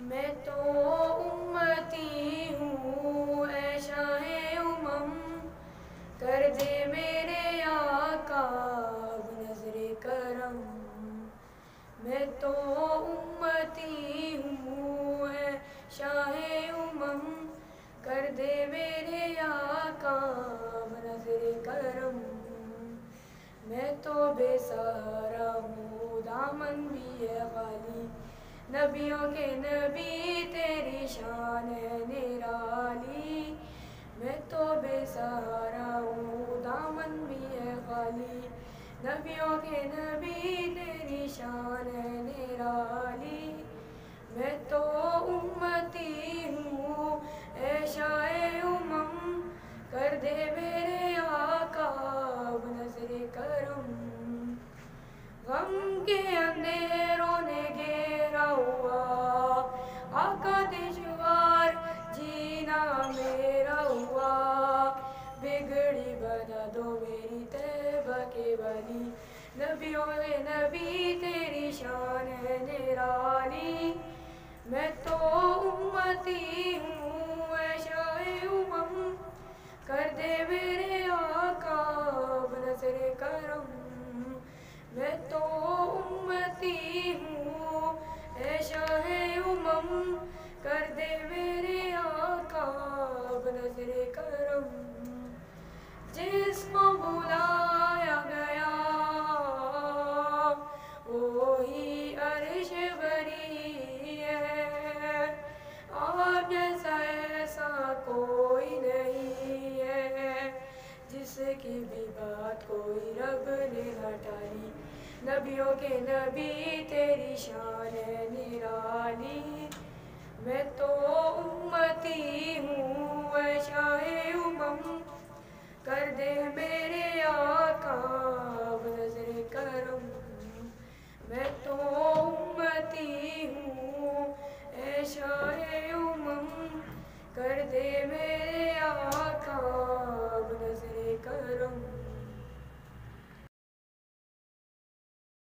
मैं तो उम्मती हूँ ऐ शाहे उमम, कर दे मेरे आका नज़रे करम। मैं तो उम्मती हूँ ऐ शाहे उमम, कर दे मेरे आका नज़रे करम। मैं तो बेसहारा हूँ दामन भी है खाली, नबियों के नबी तेरी शान है निराली। मैं तो बेसहारा हूँ दामन भी है खाली, नबियों के नबी तेरी शान है निराली। मैं तो उम्मती हूँ ऐ शाए उमम, कर दे मेरे आका नज़रे करम। गम के अंधेरों ने घेरा हुआ आका दुश्वार जीना मेरा हुआ, बिगड़ी बना दो मेरी तैबा के वली, नबियों के नबी तेरी शान है निराली। मैं तो उम्मती हूँ ऐ शाए उमम, कर दे मेरे आका नज़रे करम। मैं तो उम्मती हूँ ऐ शाहे उमम, कर दे मेरे आका नज़रे करम। जिसको बुलाया गया वो ही अर्श बरी है, आप जैसा ऐसा कोई नहीं है, जिसकी भी बात कोई रब ने न टाली। नबियों के नबी तेरी शान है निराली। मैं तो उम्मती हूँ ऐ शाहे उमम, कर दे मेरे आका नज़रे करम। मैं तो